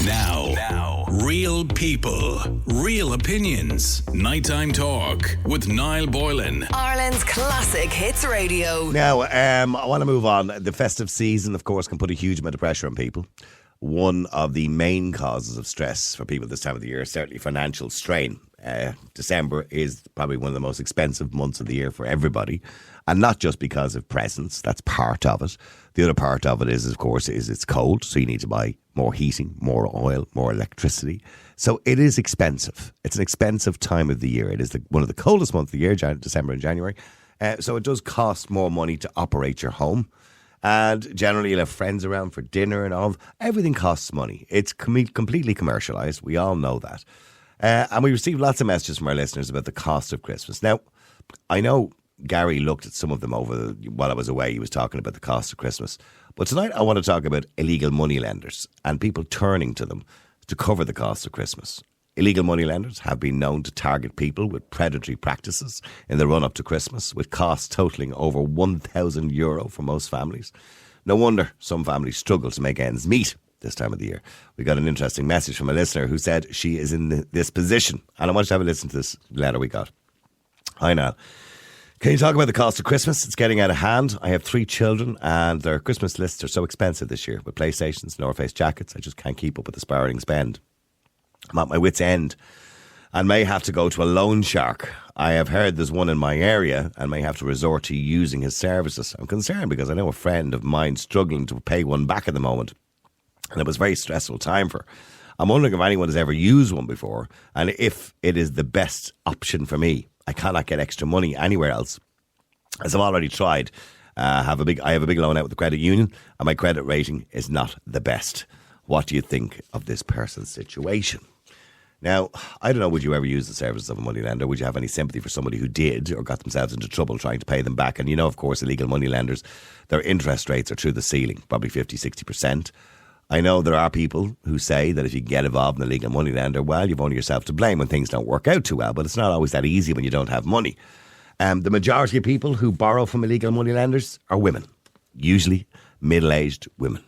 Now, real people, real opinions. Nighttime talk with Niall Boylan. Ireland's classic hits radio. Now, I want to move on. The festive season, of course, can put a huge amount of pressure on people. One of the main causes of stress for people this time of the year is certainly financial strain. December is probably one of the most expensive months of the year for everybody. And not just because of presents, that's part of it. The other part of it is, of course, it's cold, so you need to buy more heating, more oil, more electricity. So it is expensive. It's an expensive time of the year. It is one of the coldest months of the year, December and January. So it does cost more money to operate your home. And generally you'll have friends around for dinner and all. Everything costs money. It's completely commercialised. We all know that. And we received lots of messages from our listeners about the cost of Christmas. Now, I know Gary looked at some of them while I was away. He was talking about the cost of Christmas. But tonight I want to talk about illegal moneylenders and people turning to them to cover the cost of Christmas. Illegal moneylenders have been known to target people with predatory practices in the run-up to Christmas, with costs totalling over €1,000 for most families. No wonder some families struggle to make ends meet this time of the year. We got an interesting message from a listener who said she is in this position. And I want you to have a listen to this letter we got. Hi, Niall. Can you talk about the cost of Christmas? It's getting out of hand. I have 3 children and their Christmas lists are so expensive this year. With PlayStations, North Face jackets, I just can't keep up with the spiraling spend. I'm at my wit's end and may have to go to a loan shark. I have heard there's one in my area and may have to resort to using his services. I'm concerned because I know a friend of mine struggling to pay one back at the moment, and it was a very stressful time for her. I'm wondering if anyone has ever used one before and if it is the best option for me. I cannot get extra money anywhere else, as I've already tried. I have a big loan out with the credit union and my credit rating is not the best. What do you think of this person's situation? Now, I don't know, would you ever use the services of a moneylender? Would you have any sympathy for somebody who did or got themselves into trouble trying to pay them back? And you know, of course, illegal moneylenders, their interest rates are through the ceiling, probably 50, 60%. I know there are people who say that if you get involved in a legal moneylender, well, you've only yourself to blame when things don't work out too well, but it's not always that easy when you don't have money. The majority of people who borrow from illegal moneylenders are women, usually middle-aged women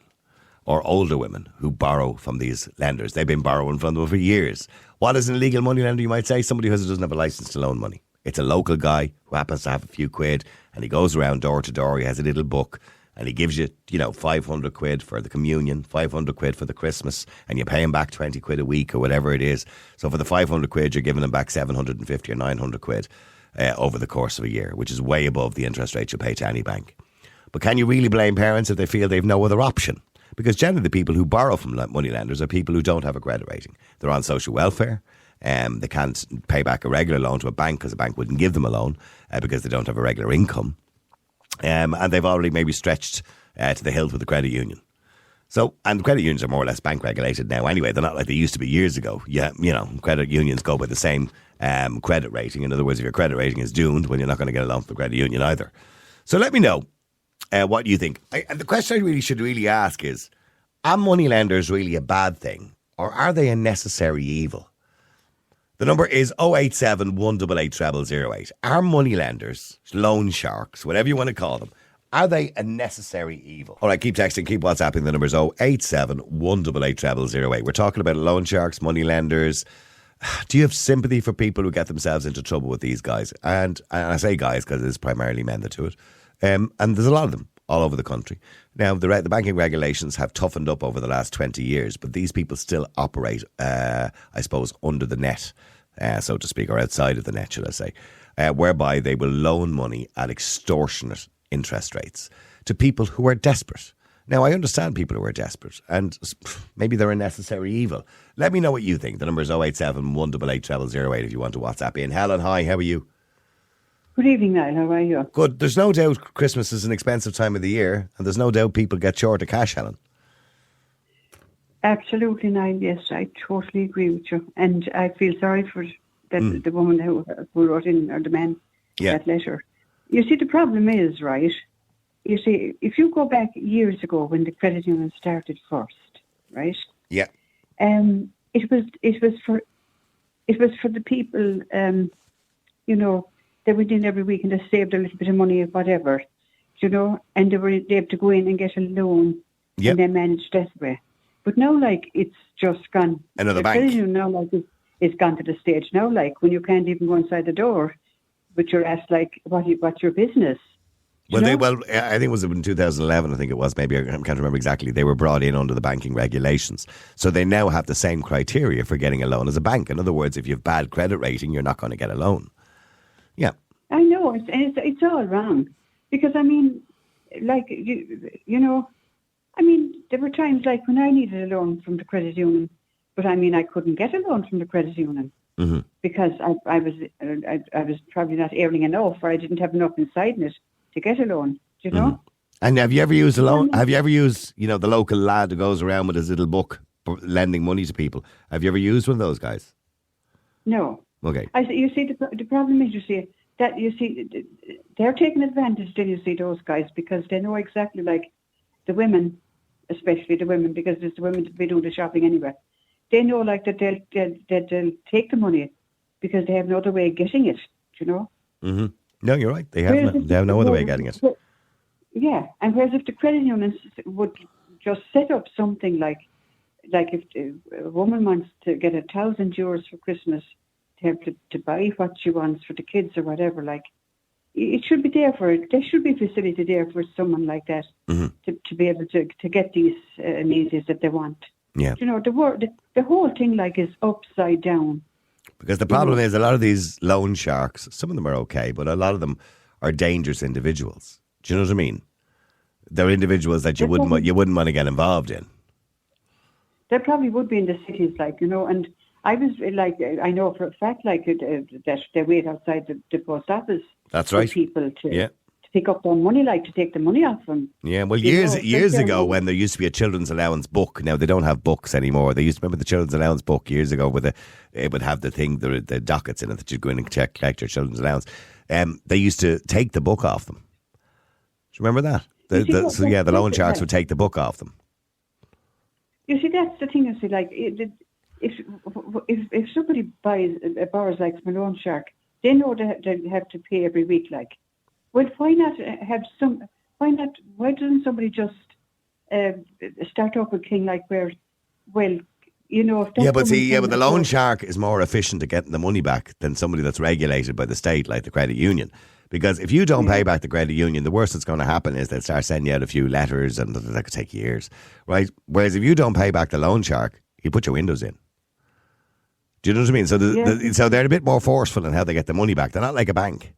or older women who borrow from these lenders. They've been borrowing from them for years. What is an illegal moneylender, you might say? Somebody who doesn't have a license to loan money. It's a local guy who happens to have a few quid and he goes around door to door. He has a little book and he gives you, 500 quid for the communion, 500 quid for the Christmas, and you pay him back 20 quid a week or whatever it is. So for the 500 quid, you're giving him back 750 or 900 quid over the course of a year, which is way above the interest rate you pay to any bank. But can you really blame parents if they feel they've no other option? Because generally the people who borrow from moneylenders are people who don't have a credit rating. They're on social welfare. They can't pay back a regular loan to a bank because a bank wouldn't give them a loan because they don't have a regular income. And they've already maybe stretched to the hilt with the credit union. And credit unions are more or less bank regulated now anyway. They're not like they used to be years ago. Yeah, credit unions go by the same credit rating. In other words, if your credit rating is doomed, well, you're not going to get a loan from the credit union either. So let me know what you think. And the question I should ask is, are moneylenders really a bad thing? Or are they a necessary evil? The number is 087 188 0008. Are moneylenders, loan sharks, whatever you want to call them, are they a necessary evil? All right, keep texting, keep WhatsApping. The number is 087 188 0008. We're talking about loan sharks, moneylenders. Do you have sympathy for people who get themselves into trouble with these guys? And I say guys because it's primarily men that do it. And there's a lot of them all over the country. Now, the banking regulations have toughened up over the last 20 years, but these people still operate, I suppose, under the net, so to speak, or outside of the net, should I say, whereby they will loan money at extortionate interest rates to people who are desperate. Now, I understand people who are desperate, and maybe they're a necessary evil. Let me know what you think. The number is 087 188 0008 if you want to WhatsApp in. Helen, hi, how are you? Good evening, Niall. How are you? Good. There's no doubt Christmas is an expensive time of the year, and there's no doubt people get short of cash, Helen. Absolutely, Niall. Yes, I totally agree with you. And I feel sorry for the woman who wrote in, or the man, that letter. You see, the problem is, right, you see, if you go back years ago when the credit union started first, right? Yeah. It was for the people, they went in every week and they saved a little bit of money or whatever, and they had to go in and get a loan and then manage that way. But now, like, it's just gone. Another bank. Credit union now, like, it's gone to the stage now, like, when you can't even go inside the door, but you're asked, like, what's your business? I think it was in 2011, I think it was, maybe, I can't remember exactly. They were brought in under the banking regulations. So they now have the same criteria for getting a loan as a bank. In other words, if you have bad credit rating, you're not going to get a loan. Yeah. I know, it's all wrong. Because, I mean, like, you know, I mean, there were times, like, when I needed a loan from the credit union, but, I mean, I couldn't get a loan from the credit union. Mm-hmm. Because I was probably not earning enough, or I didn't have enough inside it to get a loan, do you know? Mm-hmm. And have you ever used a loan? Have you ever used, you know, the local lad who goes around with his little book lending money to people? Have you ever used one of those guys? No. Okay. You see, the problem is, they're taking advantage, then you see, those guys, because they know exactly, like, the women, especially the women, because it's the women that be doing the shopping anyway. They know, like, that they'll take the money because they have no other way of getting it, do you know? Mm-hmm. No, you're right. They have no other way of getting it. Yeah, and whereas if the credit unions would just set up something like if a woman wants to get €1,000 for Christmas to have to buy what she wants for the kids or whatever, like, it should be there for it. There should be a facility there for someone like that to be able to get these amenities that they want. Yeah, you know, the whole thing, like, is upside down. Because the problem is, a lot of these loan sharks, some of them are okay, but a lot of them are dangerous individuals. Do you know what I mean? They're individuals that you wouldn't want to get involved in. There probably would be in the cities, like, you know, and I was like, I know for a fact, like, that they wait outside the post office. That's right. For people to pick up their money, like, to take the money off them. Yeah, well, years ago, when there used to be a children's allowance book, now they don't have books anymore. They used to remember the children's allowance book years ago, where it would have the the dockets in it that you'd go in and collect your children's allowance. They used to take the book off them. Do you remember that? The loan sharks would take the book off them. You see, that's the thing. You see, like, if somebody borrows, like, from a loan shark, they know they have to pay every week, like. Well, why not why doesn't somebody just start up a thing, like, where, well, you know, if that's but the loan shark is more efficient at getting the money back than somebody that's regulated by the state, like the credit union. Because if you don't pay back the credit union, the worst that's going to happen is they'll start sending you out a few letters, and that could take years, right? Whereas if you don't pay back the loan shark, he'll put your windows in. Do you know what I mean? So so they're a bit more forceful in how they get the money back. They're not like a bank.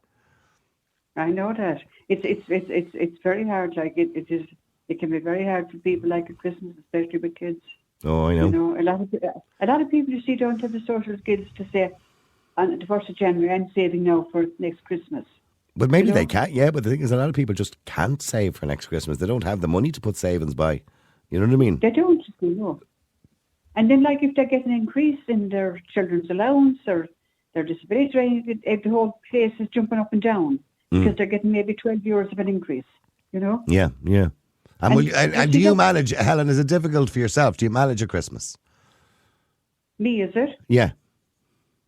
I know that it's very hard. Like, it can be very hard for people, like, at Christmas, especially with kids. Oh, I know. You know, a lot of people, you see, don't have the social skills to say on the 1st of January, I'm saving now for next Christmas. But maybe they can't. Yeah, but the thing is, a lot of people just can't save for next Christmas. They don't have the money to put savings by. You know what I mean? They don't. You know. And then, like, if they get an increase in their children's allowance or their disability rating, the whole place is jumping up and down. Because they're getting maybe €12 of an increase, you know? Yeah. And do you manage, Helen, is it difficult for yourself? Do you manage a Christmas? Me, is it? Yeah.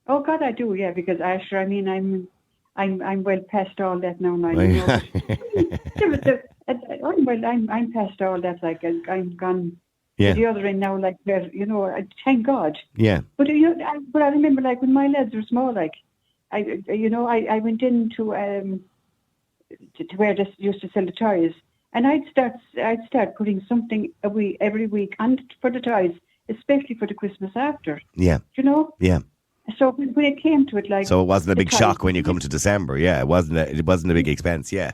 Oh, God, I do, yeah, because Asher, I mean, I'm well past all that now. I'm past all that, like, I'm gone to the other end now, like, you know, thank God. Yeah. But, you know, I remember, like, when my lads were small, like, I went into to where they used to sell the toys, and I'd start putting something every week on for the toys, especially for the Christmas after. Yeah. You know. Yeah. So when it came to it, like, so it wasn't a big shock when you come to December. Yeah, it wasn't a big expense. Yeah.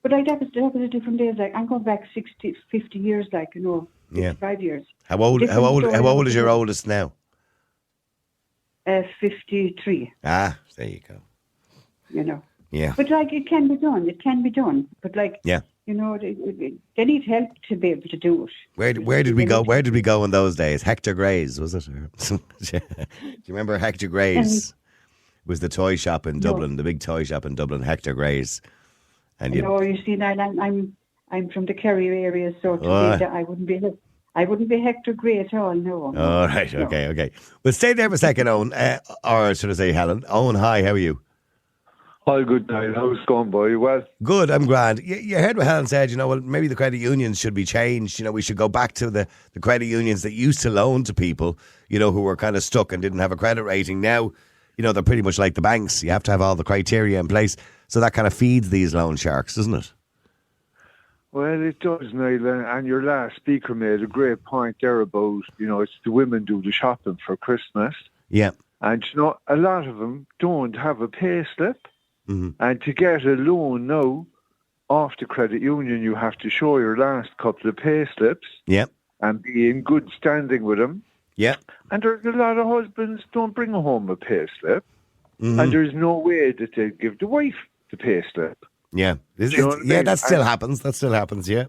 But like that was a different days. Like, I'm going back 50 years, like, you know, 55 years. How old is your oldest now? 53. Ah, there you go. You know. Yeah. But, like, it can be done. It can be done. But, like, you know, they need help to be able to do it. Where did we go? Where did we go in those days? Hector Gray's, was it? Do you remember Hector Gray's? It was the toy shop in Dublin, the big toy shop in Dublin, Hector Gray's. And you see, now I'm from the Kerry area, so I wouldn't be Hector Gray at all, no. All right, okay. Well, stay there for a second, Owen, or should I say Helen. Owen, hi, how are you? All good now. How's it going, boy? Well, Good, I'm grand. You heard what Helen said, well, maybe the credit unions should be changed. We should go back to the credit unions that used to loan to people, who were kind of stuck and didn't have a credit rating. Now, they're pretty much like the banks. You have to have all the criteria in place. So that kind of feeds these loan sharks, doesn't it? well, it does, Niall. And your last speaker made a great point there about, it's the women do the shopping for Christmas. Yeah. And, a lot of them don't have a pay slip. Mm-hmm. And to get a loan now off the credit union, you have to show your last couple of pay slips. Yeah. And be in good standing with them. Yeah. And there's a lot of husbands don't bring home a pay slip. Mm-hmm. And there's no way that they give the wife the pay slip. Yeah. That still happens. That still happens, yeah.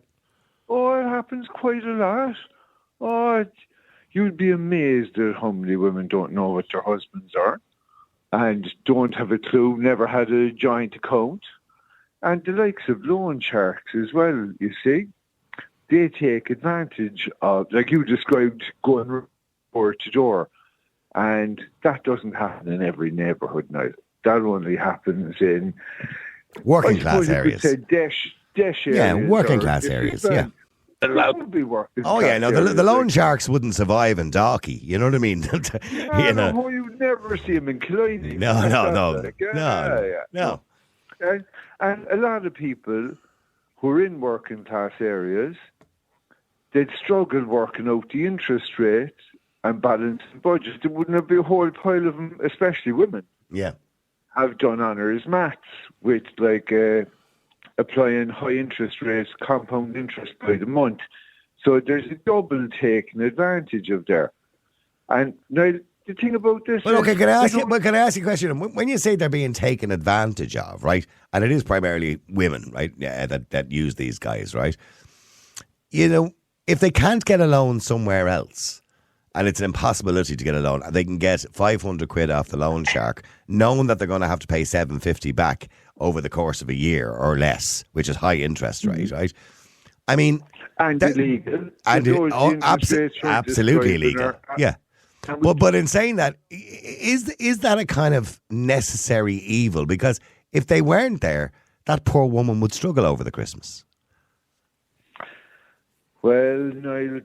Oh, it happens quite a lot. Oh, you'd be amazed at how many women don't know what their husbands are and don't have a clue, never had a joint account. And the likes of loan sharks as well, you see, they take advantage of, like you described, going door to door. And that doesn't happen in every neighbourhood now. That only happens in working class areas. Desh areas. Yeah, working class areas, yeah. Allowed to be working. Oh, yeah, no, the loan sharks wouldn't survive in Dalkey, you know what I mean? You'd never see them in Killiney. No. And a lot of people who are in working class areas, they'd struggle working out the interest rates and balancing budgets. There wouldn't be a whole pile of them, especially women. Yeah. Have done honours maths with applying high interest rates, compound interest by the month. So there's a double taking advantage of there. And now the thing about this... Well, okay, can I ask you a question? When you say they're being taken advantage of, right, and it is primarily women, right, that use these guys, right, if they can't get a loan somewhere else, and it's an impossibility to get a loan, they can get 500 quid off the loan shark, knowing that they're going to have to pay 750 back over the course of a year or less, which is high interest rate, right? I mean... And illegal. Absolutely illegal, yeah. But in saying that, is that a kind of necessary evil? Because if they weren't there, that poor woman would struggle over the Christmas. Well, Niall,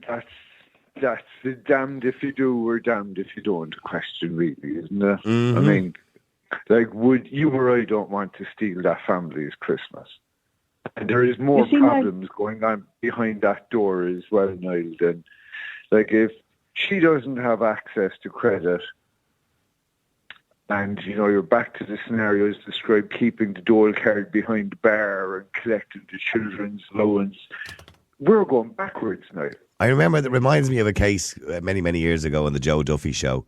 that's the damned if you do or damned if you don't question, really, isn't it? Mm-hmm. I mean, would you or I don't want to steal that family's Christmas? And there is more problems going on behind that door as well, Niall, than, if she doesn't have access to credit, and, you're back to the scenarios described, keeping the dole card behind the bar and collecting the children's allowance, we're going backwards now. I remember, that reminds me of a case many, many years ago on the Joe Duffy show.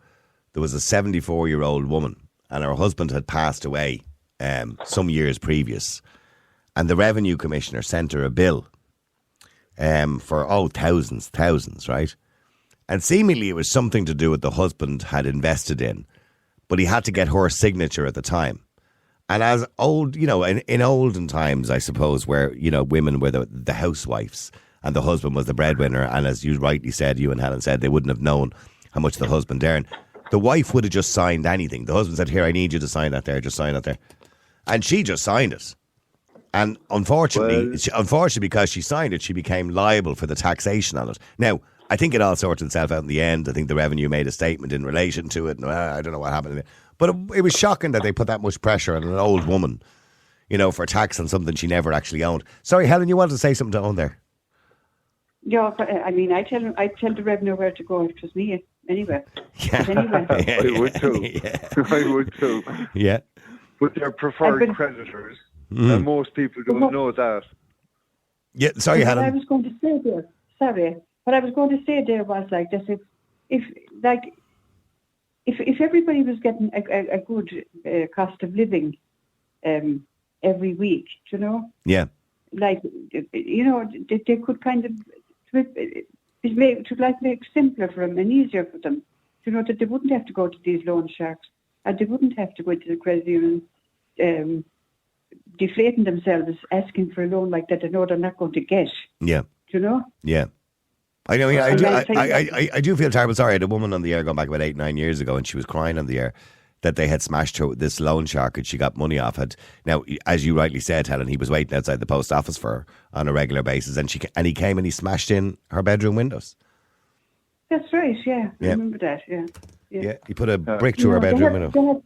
There was a 74-year-old woman and her husband had passed away some years previous. And the Revenue Commissioner sent her a bill for, thousands, right? And seemingly it was something to do with the husband had invested in, but he had to get her signature at the time. And as old, in olden times, I suppose, where, women were the housewives and the husband was the breadwinner. And as you rightly said, you and Helen said, they wouldn't have known how much the husband earned. The wife would have just signed anything. The husband said, here, I need you to sign that there, just sign that there. And she just signed it. And unfortunately, because she signed it, she became liable for the taxation on it. Now, I think it all sorted itself out in the end. I think the Revenue made a statement in relation to it. And I don't know what happened. But it was shocking that they put that much pressure on an old woman, for tax on something she never actually owned. Sorry, Helen, you wanted to say something to Owen there? Yeah, I mean, I tell the Revenue where to go if it was me, anyway. Yeah. Anyway. I would too. Yeah. I would too. Yeah. But they're preferred creditors. And most people don't know that. Yeah, sorry, Helen. What I was going to say there was this: if everybody was getting a good cost of living every week, yeah, they could kind of make it simpler for them and easier for them, that they wouldn't have to go to these loan sharks and they wouldn't have to go to the credit union. Deflating themselves, asking for a loan like that, they know they're not going to get. Yeah. Yeah. I know. Yeah, I do feel terrible. Sorry, I had a woman on the air going back about 8-9 years ago, and she was crying on the air that they had smashed her, this loan shark and she got money off it. Now, as you rightly said, Helen, he was waiting outside the post office for her on a regular basis, and he came and he smashed in her bedroom windows. That's right, yeah. I remember that, yeah. Yeah, he put a brick through her bedroom window.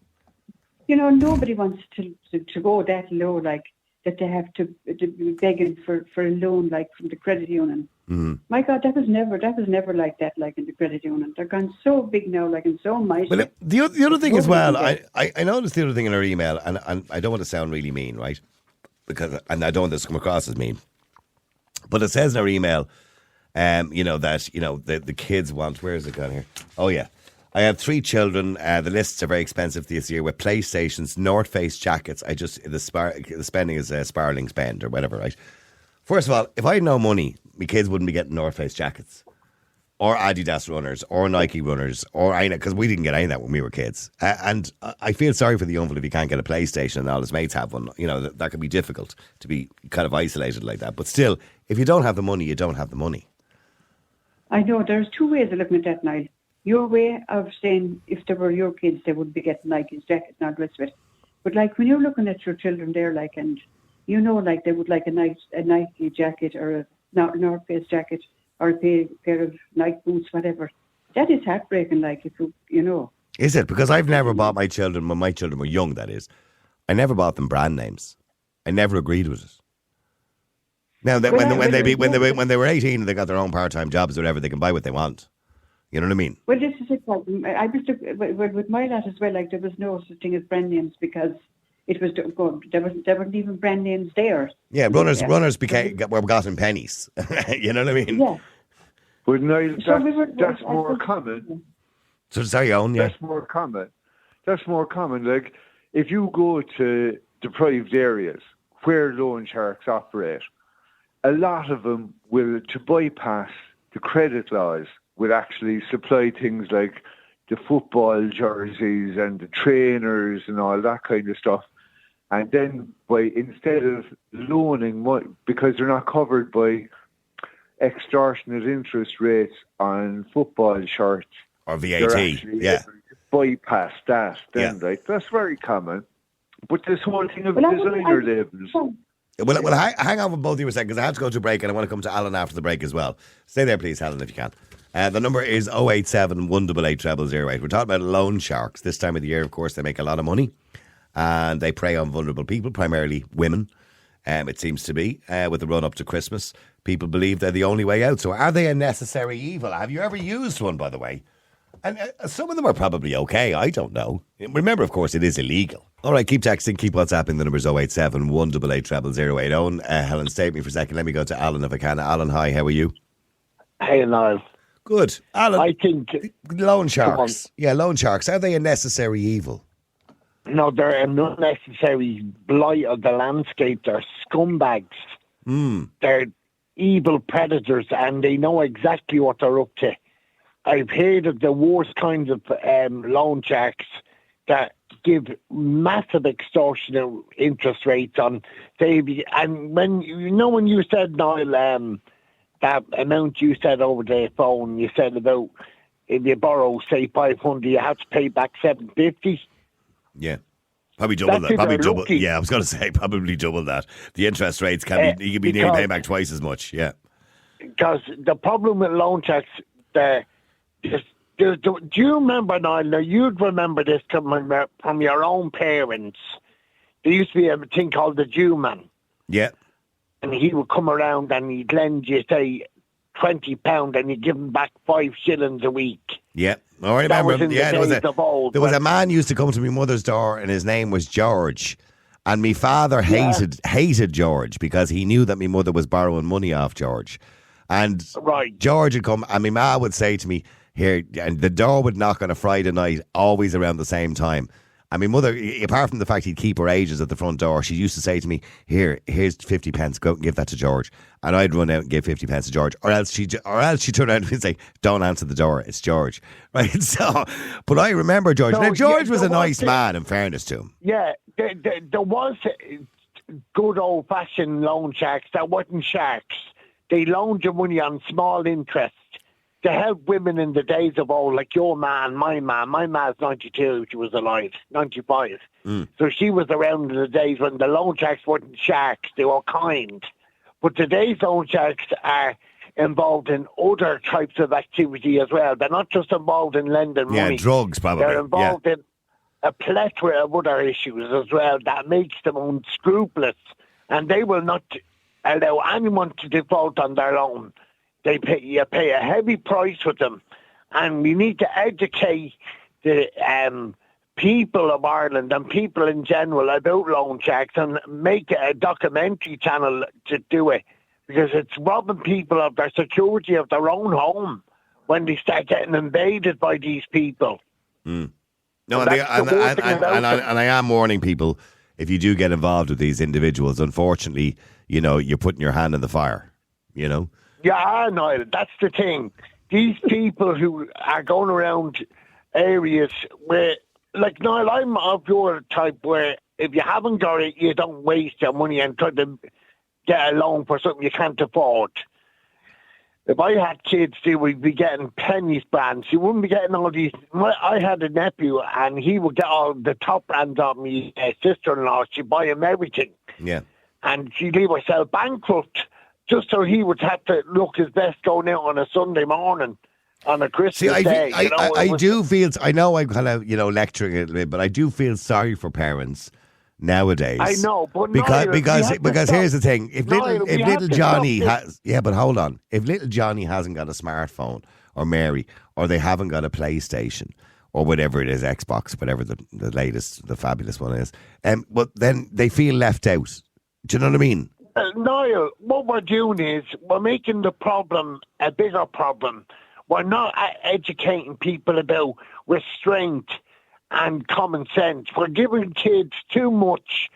Nobody wants to go that low, like, that they have to be begging for a loan, like, from the credit union. Mm-hmm. My God, that was never like that, like, in the credit union. They're gone so big now, like, and so mighty. Well, the other thing as well, I noticed the other thing in her email, and I don't want to sound really mean, right? And I don't want this to come across as mean. But it says in her email, that, the kids want, where is it gone here? Oh, yeah. I have 3 children. The lists are very expensive this year with PlayStations, North Face jackets. The spending is a spiralling spend or whatever, right? First of all, if I had no money, my kids wouldn't be getting North Face jackets or Adidas runners or Nike runners or because we didn't get any of that when we were kids. And I feel sorry for the young if he can't get a PlayStation and all his mates have one. That can be difficult to be kind of isolated like that. But still, if you don't have the money, you don't have the money. I know. There's 2 ways of looking at that, Niall. Your way of saying if they were your kids, they would be getting Nike's jacket, not the rest of it. But like when you're looking at your children there, like, and like they would like a Nike jacket or a North Face jacket or a pair of Nike boots, whatever. That is heartbreaking, like, if you know. Is it? Because I've never bought my children, when my children were young, that is, I never bought them brand names. I never agreed with it. Now, that when they were 18 and they got their own part-time jobs or whatever, they can buy what they want. You know what I mean? Well, this is it. I was with my lad as well. Like, there was no such thing as brand names because it was there weren't even brand names there. Yeah, runners were got in pennies. You know what I mean? Yeah. But no, that's more common. So sorry, Owen. Yeah. That's more common. Like, if you go to deprived areas where loan sharks operate, a lot of them will, to bypass the credit laws, would actually supply things like the football jerseys and the trainers and all that kind of stuff. And then instead of loaning money, because they're not covered by extortionate interest rates on football shirts or VAT, bypass that. Then, right? That's very common. But this whole thing of designer labels. Well, hang on with both of you a second, because I have to go to a break and I want to come to Alan after the break as well. Stay there, please, Alan, if you can. The number is 087 188 0008. We're talking about loan sharks. This time of the year, of course, they make a lot of money and they prey on vulnerable people, primarily women, it seems to be, with the run-up to Christmas. People believe they're the only way out. So are they a necessary evil? Have you ever used one, by the way? And some of them are probably okay. I don't know. Remember, of course, it is illegal. All right, keep texting, keep WhatsApping. The number's 087 188 0008. Owen, Helen, stay with me for a second. Let me go to Alan if I can. Alan, hi, how are you? Hey, Niall. Good. Alan, I think... Loan sharks. Yeah, loan sharks. Are they a necessary evil? No, they're an unnecessary blight of the landscape. They're scumbags. They're evil predators and they know exactly what they're up to. I've heard of the worst kinds of loan sharks that give massive extortionate interest rates on. And when you said, Niall, that amount you said over the phone, you said about if you borrow, say, 500, you have to pay back 750. Yeah. Probably double that. Probably double. Lucky. Yeah, I was going to say probably double that. The interest rates can be, you can be nearly paying back twice as much. Yeah. Because the problem with loan sharks, do you remember, Niall? Now, you'd remember this from your own parents. There used to be a thing called the Jew man. Yeah. And he would come around and he'd lend you, say, £20 and you'd give him back 5 shillings a week. Yeah. Oh, I remember. There was a man used to come to my mother's door and his name was George. And my father hated George because he knew that my mother was borrowing money off George. And George would come and my ma would say to me, here, and the door would knock on a Friday night, always around the same time. And my mother, apart from the fact he'd keep her ages at the front door, she used to say to me, here's 50 pence, go out and give that to George. And I'd run out and give 50 pence to George. Or else she'd turn around and say, don't answer the door, it's George. Right? So, but I remember George. Now, George was a nice man, in fairness to him. Yeah, there was good old-fashioned loan sharks that wasn't sharks. They loaned you money on small interest. to help women in the days of old, like your man, my man. My man's 92, she was alive, 95. So she was around in the days when the loan sharks weren't sharks, they were kind. But today's loan sharks are involved in other types of activity as well. They're not just involved in lending money. Yeah, drugs probably. They're involved in a plethora of other issues as well that makes them unscrupulous. And they will not allow anyone to default on their loan. You pay a heavy price with them. And we need to educate the people of Ireland and people in general about loan sharks and make a documentary channel to do it, because it's robbing people of their security of their own home when they start getting invaded by these people. No, and I am warning people, if you do get involved with these individuals, unfortunately, you're putting your hand in the fire, Yeah, no, that's the thing. These people who are going around areas where, like, Niall, I'm of your type where if you haven't got it, you don't waste your money and try to get a loan for something you can't afford. If I had kids, they would be getting pennies brands. You wouldn't be getting all these. I had a nephew, and he would get all the top brands off me. Sister-in-law, she'd buy him everything. Yeah. And she'd leave herself bankrupt just so he would have to look his best going out on a Sunday morning. On a Christmas day. I do feel, I know I'm kind of, lecturing a little bit, but I do feel sorry for parents nowadays. I know, but because here's the thing: if little Johnny has, but hold on, if little Johnny hasn't got a smartphone, or Mary, or they haven't got a PlayStation, or whatever it is, Xbox, whatever the latest, the fabulous one is, but then they feel left out. Do you know what I mean? Niall, what we're doing is we're making the problem a bigger problem. We're not educating people about restraint and common sense. We're giving kids too much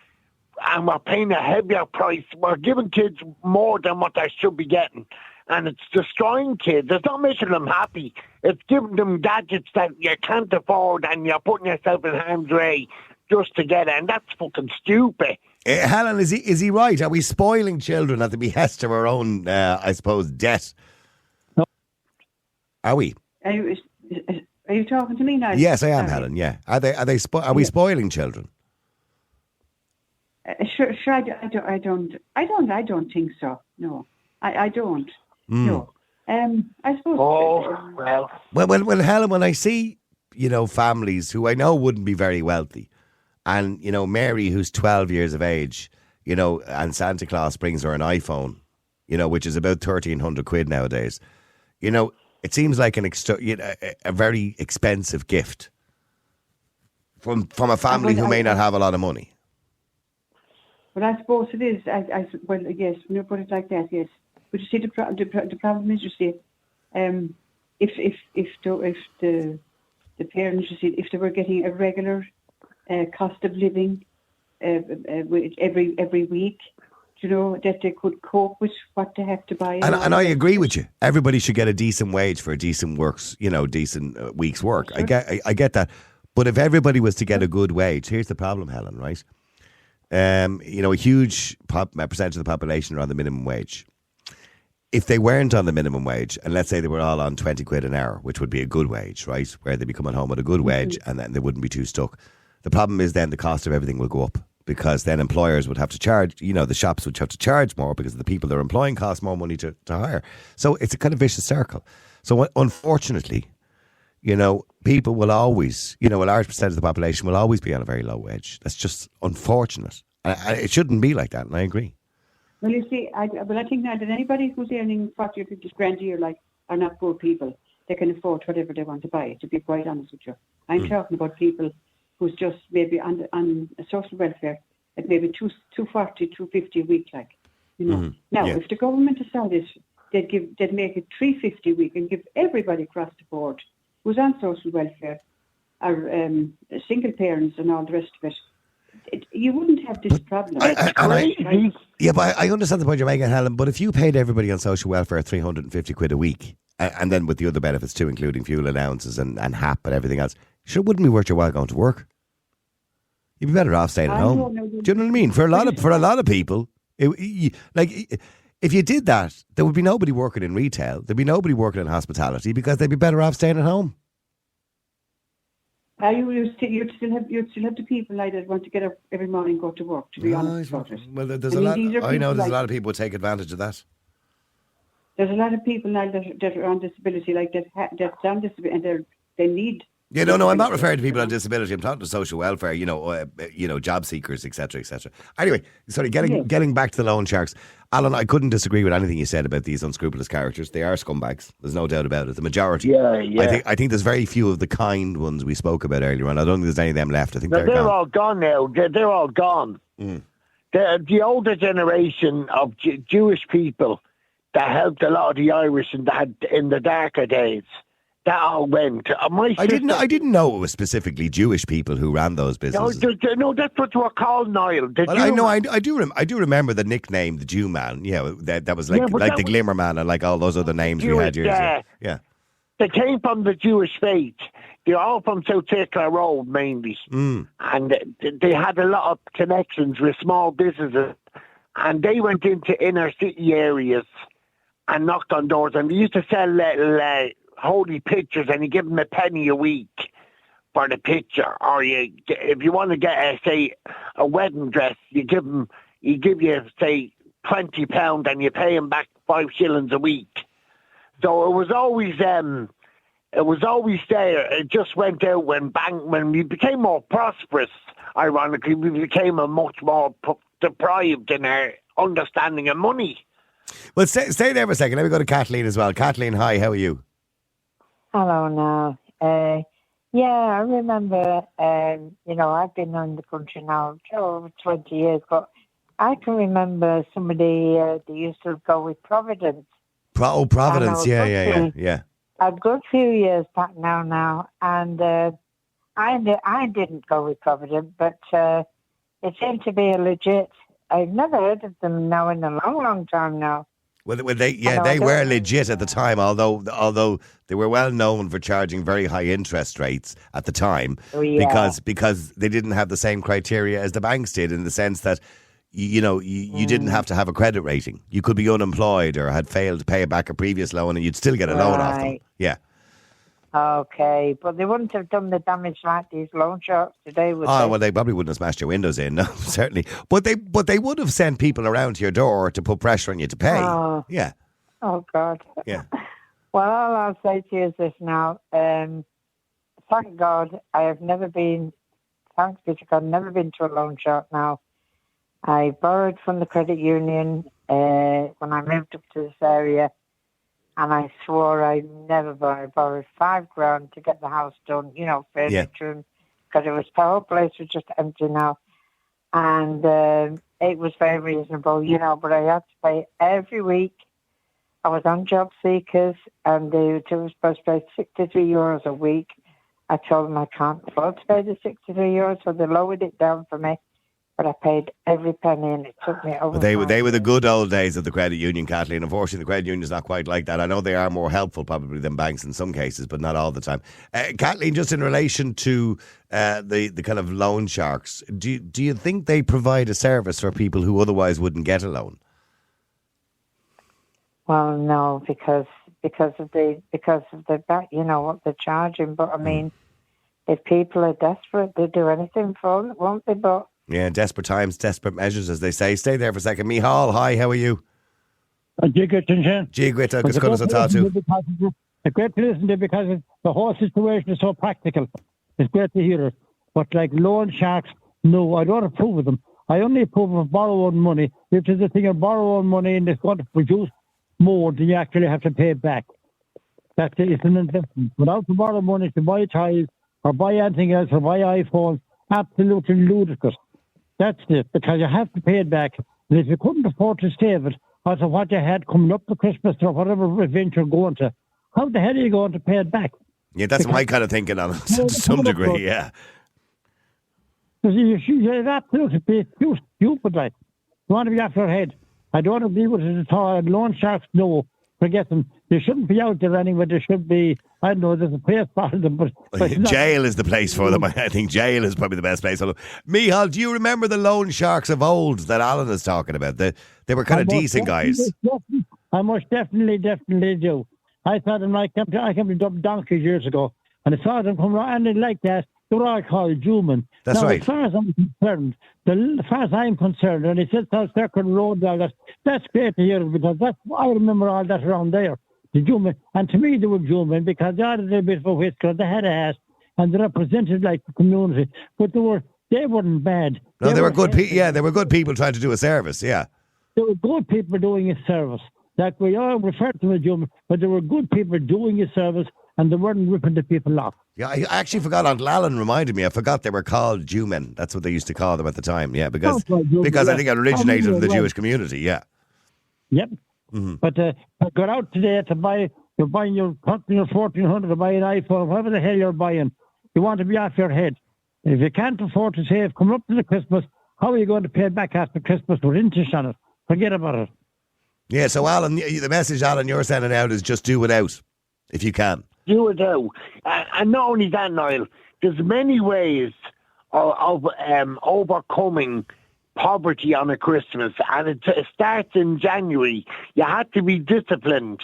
and we're paying a heavier price. We're giving kids more than what they should be getting. And it's destroying kids. It's not making them happy. It's giving them gadgets that you can't afford and you're putting yourself in harm's way just to get it. And that's fucking stupid. Helen, is he right? Are we spoiling children at the behest of our own, I suppose, debt? Are we? Are you talking to me now? Yes, I am, Helen. Yeah. Are we spoiling children? Sure. I don't think so. No, I don't. No. I suppose. Oh well. Well, Helen. When I see, families who I know wouldn't be very wealthy, and Mary, who's 12 years of age, and Santa Claus brings her an iPhone, which is about 1,300 quid nowadays, it seems like a very expensive gift from a family who may not have a lot of money. Well, I suppose it is. Well, yes, when you put it like that, yes. But you see, the problem is, you see, if the parents, you see, if they were getting a regular cost of living every week, that they could cope with what they have to buy. And I agree with you. Everybody should get a decent wage for a decent decent week's work. Sure. I get that. But if everybody was to get a good wage, here's the problem, Helen, right? A huge percentage of the population are on the minimum wage. If they weren't on the minimum wage, and let's say they were all on 20 quid an hour, which would be a good wage, right? Where they'd be coming home with a good wage and then they wouldn't be too stuck. The problem is then the cost of everything will go up. Because then employers would have to charge, the shops would have to charge more because the people they're employing cost more money to hire. So it's a kind of vicious circle. So unfortunately, people will always, a large percentage of the population will always be on a very low wage. That's just unfortunate. It shouldn't be like that, and I agree. Well, you see, I think now that anybody who's earning 40 or 50 grand a year, are not poor people. They can afford whatever they want to buy, to be quite honest with you. I'm talking about people who's just maybe on social welfare at maybe 240, 250 a week, Now, if the government decided they'd make it 350 a week and give everybody across the board who's on social welfare or single parents and all the rest of it, you wouldn't have this problem. But I understand the point you're making, Helen, but if you paid everybody on social welfare 350 quid a week, and then with the other benefits too, including fuel allowances and HAP and everything else, sure, it wouldn't be worth your while going to work. You'd be better off staying at home. Do you know what I mean? For a lot of people, if if you did that, there would be nobody working in retail. There'd be nobody working in hospitality because they'd be better off staying at home. You'd still have the people like that want to get up every morning and go to work, to be honest about it. Well, there's a lot of people who take advantage of that. There's a lot of people now that are on disability, like that's on disability, and they need. Yeah, no, I'm not referring to people on disability. I'm talking to social welfare, job seekers, etc., etc. Anyway, sorry, getting back to the loan sharks. Alan, I couldn't disagree with anything you said about these unscrupulous characters. They are scumbags. There's no doubt about it. The majority. Yeah. I think there's very few of the kind ones we spoke about earlier on. I don't think there's any of them left. I think they're gone. All gone now. They're all gone. Mm. The older generation of Jewish people that helped a lot of the Irish in the darker days. That all went. I didn't know it was specifically Jewish people who ran those businesses. No, that's what they were called, Niall. I do remember the nickname, the Jew Man. Yeah, that was like the Glimmer Man and like all those other names we had years. Yeah. They came from the Jewish faith. They're all from South Circular Road mainly, and they had a lot of connections with small businesses, and they went into inner city areas and knocked on doors, and they used to sell little holy pictures, and you give them a penny a week for the picture, or if you want to get a wedding dress, you give you say £20 and you pay them back 5 shillings a week. So it was always there. It just went out when we became more prosperous. Ironically, we became a much more deprived in our understanding of money. Well, stay there for a second. Let me go to Kathleen as well. Kathleen, hi. How are you? Hello now. I remember, I've been in the country now over 20 years, but I can remember somebody that used to go with Providence. Providence, yeah. A good few years back now, and I didn't go with Providence, but it seemed to be a legit. I've never heard of them now in a long, long time now. Well, they were legit at the time, although they were well known for charging very high interest rates at the time, because they didn't have the same criteria as the banks did, in the sense that you didn't have to have a credit rating. You could be unemployed or had failed to pay back a previous loan, and you'd still get a loan off them. Yeah. Okay, but they wouldn't have done the damage like these loan sharks today, would they? Oh, well, they probably wouldn't have smashed your windows in, no, certainly. But they would have sent people around to your door to put pressure on you to pay. Oh. Yeah. Oh, God. Yeah. Well, all I'll say to you is this now. Thank God thanks be to God, never been to a loan shark now. I borrowed from the credit union when I moved up to this area. And I swore I'd never borrow. I borrowed $5,000 to get the house done, furniture, because the whole place was just empty now. And it was very reasonable, but I had to pay every week. I was on job seekers, and they were supposed to pay €63 a week. I told them I can't afford to pay the €63, so they lowered it down for me. But I paid every penny, and it took me over. They were the good old days of the credit union, Kathleen. Unfortunately, the credit union is not quite like that. I know they are more helpful probably than banks in some cases, but not all the time. Kathleen, just in relation to the kind of loan sharks, do you think they provide a service for people who otherwise wouldn't get a loan? Well, no, because of the what they're charging. But I mean, if people are desperate, they do anything for it, won't they? But yeah, desperate times, desperate measures, as they say. Stay there for a second. Mihal, hi, how are you? Jigwit, agus good as I thought to. It's great to listen to, because the whole situation is so practical. It's great to hear it. But like loan sharks, no, I don't approve of them. I only approve of borrowing money, which is the thing of borrowing money, and it's going to produce more than you actually have to pay back. That's it. It's an investment. Without to borrow money to buy ties or buy anything else or buy iPhones, absolutely ludicrous. That's it, because you have to pay it back. And if you couldn't afford to save it, also what you had coming up to Christmas or whatever event you're going to, how the hell are you going to pay it back? Yeah, that's my kind of thinking on it, to some degree, yeah. You're absolutely stupid, like. You want to be after your head. I don't agree with it at all. Loan sharks, no. forget them. They shouldn't be out there anyway. There should be, I don't know, there's a place for them, but jail is the place for them. I think jail is probably the best place for them. Michal, do you remember the loan sharks of old that Alan is talking about? They were kind of decent guys. I most definitely do. I saw them, I came to Dublin donkeys years ago, and I saw them come around, and they like that. They were all called Juman. That's now, right. As far as I'm concerned, and he said South Circle Road, all that, that's great to hear, because I remember all that around there. The Juman, and to me they were Juman, because they had a little bit of a whisker, they had a ass, and they represented like the community, but they weren't bad. No, they were good people. Yeah, they were good people trying to do a service. Yeah, they were good people doing a service. Like we all refer to them as Juman, but they were good people doing a service, and they weren't ripping the people off. Yeah, I actually forgot. Uncle Alan reminded me. I forgot they were called Jewmen. That's what they used to call them at the time. Yeah, because I think it originated from the Jewish community. Yeah. Yep. Mm-hmm. But got out today to buy. You're buying your $1,400 to buy an iPhone, whatever the hell you're buying. You want to be off your head. If you can't afford to save, come up to the Christmas. How are you going to pay it back after Christmas with interest on it? Forget about it. Yeah. So Alan, the message, Alan, you're sending out is just do without, if you can. Do it out. And not only that, Niall, there's many ways of overcoming poverty on a Christmas. And it starts in January. You have to be disciplined.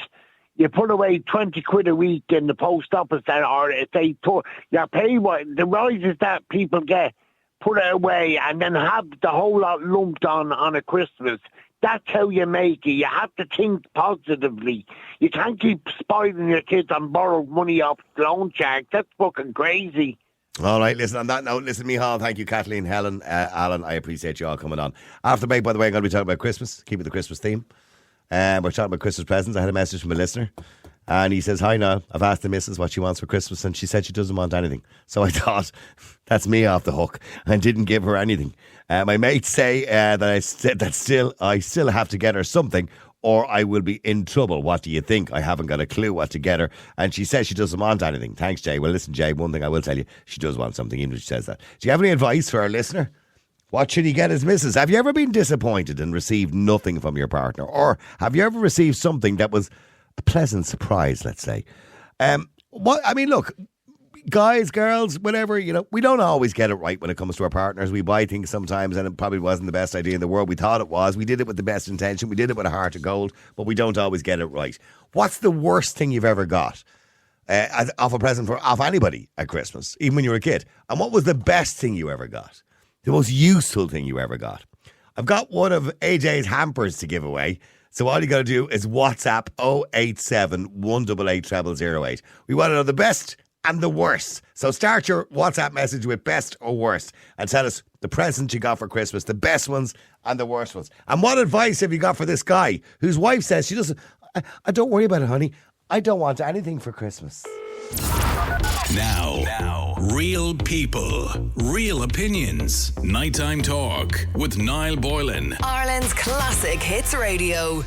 You put away 20 quid a week in the post office, or if they your pay, the rises that people get, put it away, and then have the whole lot lumped on a Christmas. That's how you make it. You have to think positively. You can't keep spoiling your kids and borrow money off loan sharks. That's fucking crazy. All right, listen, on that note, Michal, thank you, Kathleen, Helen, Alan, I appreciate you all coming on. After the break, by the way, I'm going to be talking about Christmas, keeping the Christmas theme. We're talking about Christmas presents. I had a message from a listener, and he says, hi, Niall, I've asked the missus what she wants for Christmas, and she said she doesn't want anything. So I thought, that's me off the hook, and didn't give her anything. My mates say that I still have to get her something, or I will be in trouble. What do you think? I haven't got a clue what to get her. And she says she doesn't want anything. Thanks, Jay. Well, listen, Jay, one thing I will tell you, she does want something, even if she says that. Do you have any advice for our listener? What should he get his missus? Have you ever been disappointed and received nothing from your partner? Or have you ever received something that was a pleasant surprise, let's say? Look, guys, girls, whatever, we don't always get it right when it comes to our partners. We buy things sometimes and it probably wasn't the best idea in the world. We thought it was. We did it with the best intention. We did it with a heart of gold, but we don't always get it right. What's the worst thing you've ever got off a present off anybody at Christmas, even when you were a kid? And what was the best thing you ever got? The most useful thing you ever got? I've got one of AJ's hampers to give away. So all you got to do is WhatsApp 087 188 0008. We want to know the best and the worst. So start your WhatsApp message with best or worst and tell us the presents you got for Christmas, the best ones and the worst ones. And what advice have you got for this guy whose wife says she doesn't, I don't worry about it, honey. I don't want anything for Christmas. Now, real people, real opinions. Nighttime Talk with Niall Boylan. Ireland's classic hits radio.